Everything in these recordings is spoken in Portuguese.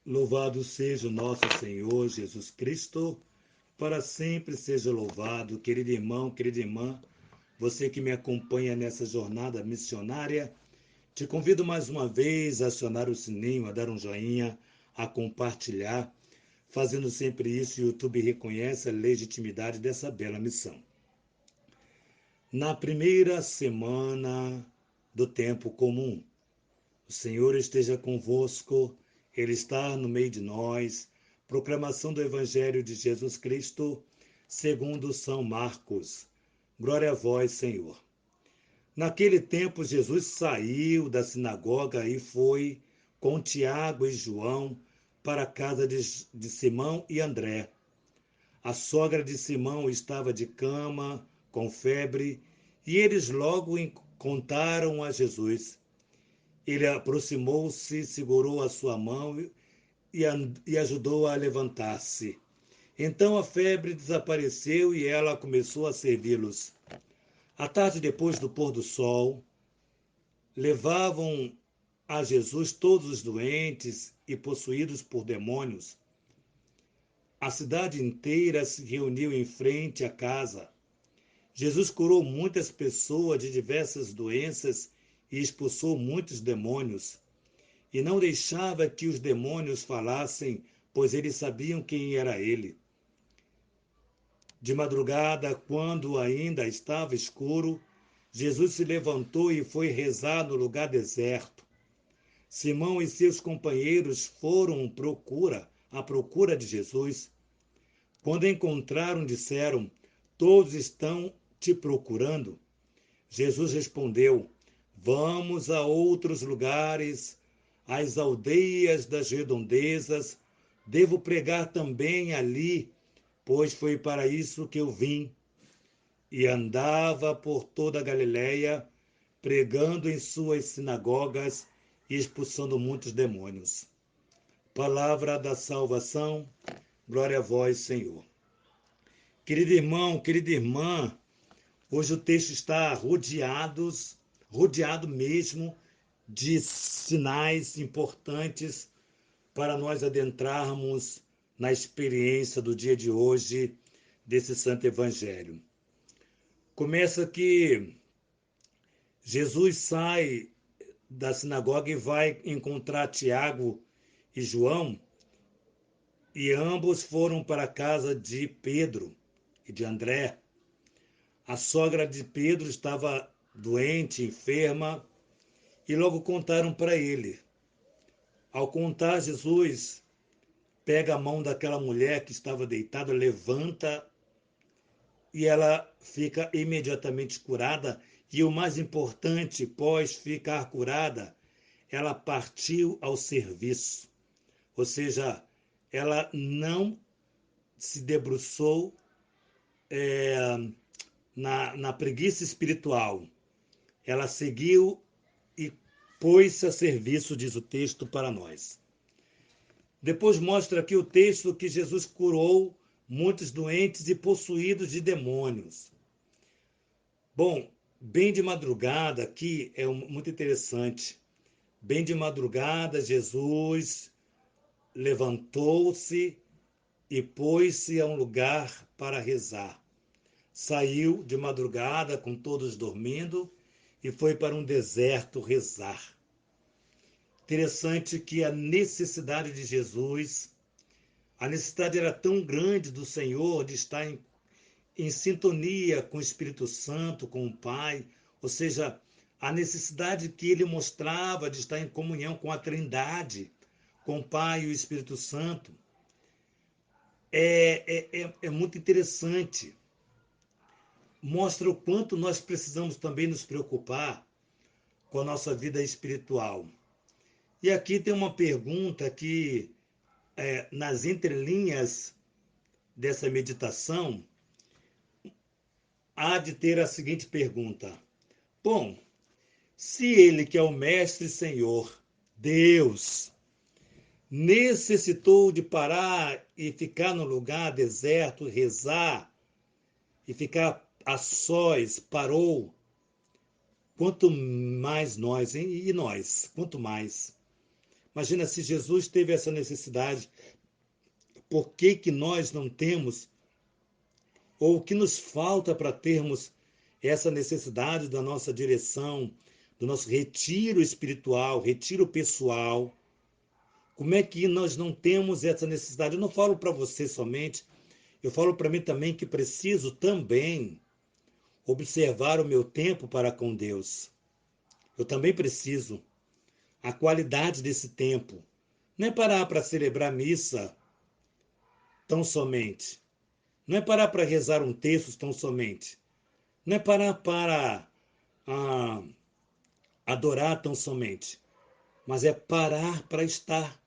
Louvado seja o nosso Senhor Jesus Cristo, para sempre seja louvado. Querido irmão, querida irmã, você que me acompanha nessa jornada missionária, te convido mais uma vez a acionar o sininho, a dar um joinha, a compartilhar. Fazendo sempre isso, o YouTube reconhece a legitimidade dessa bela missão. Na primeira semana do tempo comum, o Senhor esteja convosco, Ele está no meio de nós. Proclamação do Evangelho de Jesus Cristo, segundo São Marcos. Glória a vós, Senhor. Naquele tempo, Jesus saiu da sinagoga e foi com Tiago e João para a casa de Simão e André. A sogra de Simão estava de cama, com febre, e eles logo contaram a Jesus. Ele aproximou-se, segurou a sua mão e ajudou-a a levantar-se. Então a febre desapareceu e ela começou a servi-los. À tarde, depois do pôr do sol, levavam a Jesus todos os doentes e possuídos por demônios. A cidade inteira se reuniu em frente à casa. Jesus curou muitas pessoas de diversas doenças e expulsou muitos demônios. E não deixava que os demônios falassem, pois eles sabiam quem era ele. De madrugada, quando ainda estava escuro, Jesus se levantou e foi rezar no lugar deserto. Simão e seus companheiros foram à procura de Jesus. Quando encontraram, disseram: "Todos estão te procurando." Jesus respondeu: "Vamos a outros lugares, às aldeias das redondezas. Devo pregar também ali, pois foi para isso que eu vim." E andava por toda a Galiléia, pregando em suas sinagogas e expulsando muitos demônios. Palavra da salvação, glória a vós, Senhor. Querido irmão, querida irmã, hoje o texto está rodeado mesmo de sinais importantes para nós adentrarmos na experiência do dia de hoje desse Santo Evangelho. Começa que Jesus sai da sinagoga e vai encontrar Tiago e João, e ambos foram para a casa de Pedro e de André. A sogra de Pedro estava doente, enferma, e logo contaram para ele. Ao contar, Jesus pega a mão daquela mulher que estava deitada, levanta e ela fica imediatamente curada. E o mais importante, pós ficar curada, ela partiu ao serviço. Ou seja, ela não se debruçou na preguiça espiritual. Ela seguiu e pôs-se a serviço, diz o texto para nós. Depois mostra aqui o texto que Jesus curou muitos doentes e possuídos de demônios. Bom, bem de madrugada, aqui é muito interessante. Bem de madrugada, Jesus levantou-se e pôs-se a um lugar para rezar. Saiu de madrugada com todos dormindo e foi para um deserto rezar. Interessante que a necessidade de Jesus, a necessidade era tão grande do Senhor de estar em sintonia com o Espírito Santo, com o Pai, ou seja, a necessidade que ele mostrava de estar em comunhão com a Trindade, com o Pai e o Espírito Santo, é muito interessante. Mostra o quanto nós precisamos também nos preocupar com a nossa vida espiritual. E aqui tem uma pergunta que, nas entrelinhas dessa meditação, há de ter a seguinte pergunta: bom, se ele que é o Mestre Senhor, Deus, necessitou de parar e ficar no lugar deserto, rezar e ficar a sós, parou, quanto mais nós, hein? E nós, quanto mais. Imagina se Jesus teve essa necessidade, por que que nós não temos, ou o que nos falta para termos essa necessidade da nossa direção, do nosso retiro espiritual, retiro pessoal? Como é que nós não temos essa necessidade? Eu não falo para você somente, eu falo para mim também que preciso também observar o meu tempo para com Deus. Eu também preciso. A qualidade desse tempo. Não é parar para celebrar missa tão somente. Não é parar para rezar um texto tão somente. Não é parar para adorar tão somente. Mas é parar para estar.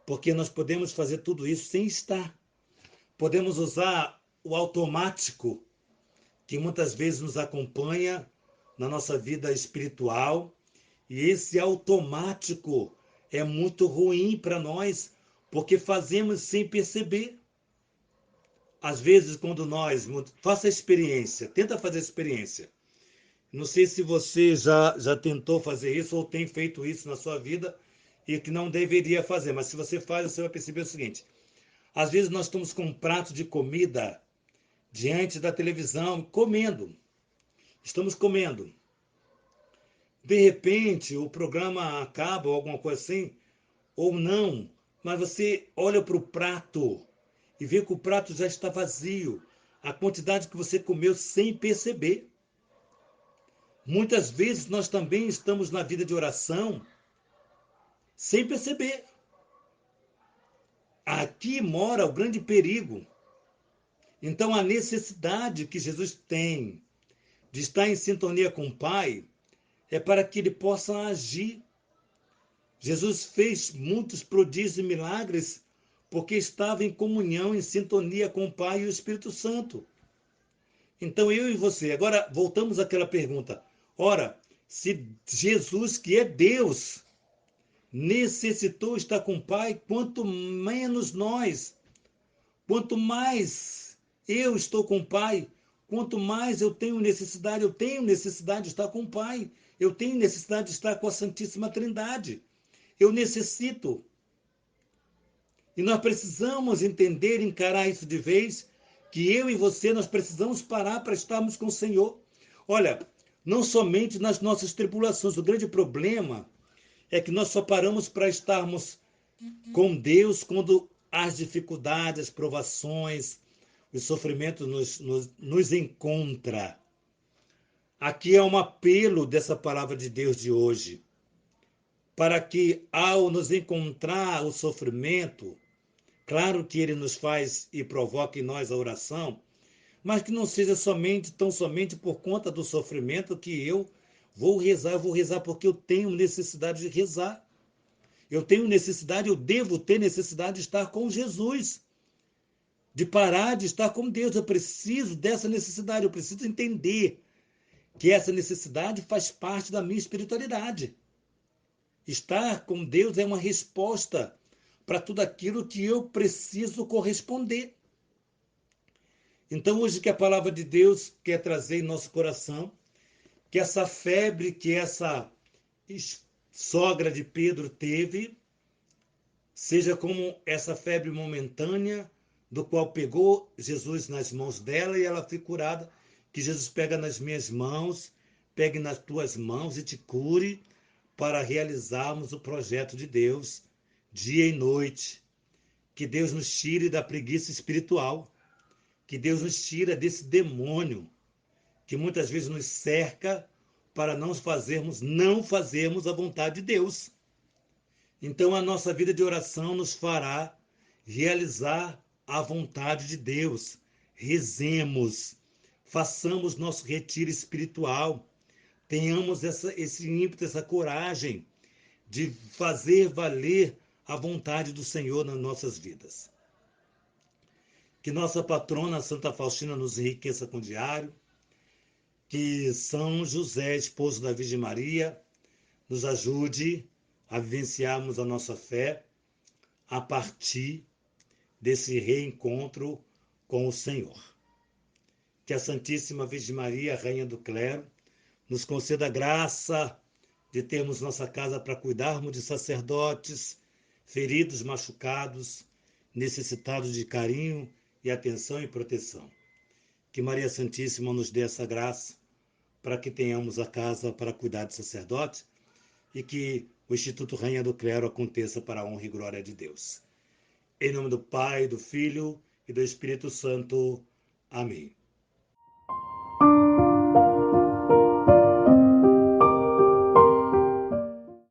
Porque nós podemos fazer tudo isso sem estar. Podemos usar o automático, que muitas vezes nos acompanha na nossa vida espiritual. E esse automático é muito ruim para nós, porque fazemos sem perceber. Às vezes, quando nós... Faça a experiência, tenta fazer a experiência. Não sei se você já tentou fazer isso ou tem feito isso na sua vida e que não deveria fazer, mas se você faz, você vai perceber o seguinte. Às vezes nós estamos com um prato de comida diante da televisão, comendo. Estamos comendo. De repente, o programa acaba ou alguma coisa assim, ou não, mas você olha para o prato e vê que o prato já está vazio, a quantidade que você comeu sem perceber. Muitas vezes nós também estamos na vida de oração sem perceber. Aqui mora o grande perigo. Então a necessidade que Jesus tem de estar em sintonia com o Pai é para que ele possa agir. Jesus fez muitos prodígios e milagres porque estava em comunhão, em sintonia com o Pai e o Espírito Santo. Então eu e você, agora voltamos àquela pergunta. Ora, se Jesus, que é Deus, necessitou estar com o Pai, quanto menos nós. Quanto mais eu estou com o Pai, quanto mais eu tenho necessidade de estar com o Pai. Eu tenho necessidade de estar com a Santíssima Trindade. Eu necessito. E nós precisamos entender, encarar isso de vez, que eu e você, nós precisamos parar para estarmos com o Senhor. Olha, não somente nas nossas tribulações, o grande problema é que nós só paramos para estarmos com Deus quando as dificuldades, as provações, os sofrimentos nos encontra. Aqui é um apelo dessa palavra de Deus de hoje, para que ao nos encontrar o sofrimento, claro que ele nos faz e provoca em nós a oração, mas que não seja tão somente por conta do sofrimento que eu vou rezar porque eu tenho necessidade de rezar. Eu tenho necessidade, eu devo ter necessidade de estar com Jesus, de parar de estar com Deus. Eu preciso dessa necessidade, eu preciso entender que essa necessidade faz parte da minha espiritualidade. Estar com Deus é uma resposta para tudo aquilo que eu preciso corresponder. Então, hoje que a palavra de Deus quer trazer em nosso coração, que essa febre que essa sogra de Pedro teve, seja como essa febre momentânea, do qual pegou Jesus nas mãos dela e ela foi curada, que Jesus pega nas minhas mãos, pegue nas tuas mãos e te cure, para realizarmos o projeto de Deus, dia e noite. Que Deus nos tire da preguiça espiritual, que Deus nos tire desse demônio, que muitas vezes nos cerca para não fazermos a vontade de Deus. Então a nossa vida de oração nos fará realizar a vontade de Deus. Rezemos, façamos nosso retiro espiritual, tenhamos esse ímpeto, essa coragem de fazer valer a vontade do Senhor nas nossas vidas. Que nossa patrona Santa Faustina nos enriqueça com o diário, que São José, esposo da Virgem Maria, nos ajude a vivenciarmos a nossa fé a partir desse reencontro com o Senhor. Que a Santíssima Virgem Maria, Rainha do Clero, nos conceda a graça de termos nossa casa para cuidarmos de sacerdotes, feridos, machucados, necessitados de carinho e atenção e proteção. Que Maria Santíssima nos dê essa graça para que tenhamos a casa para cuidar do sacerdote e que o Instituto Rainha do Clero aconteça para a honra e glória de Deus. Em nome do Pai, do Filho e do Espírito Santo. Amém.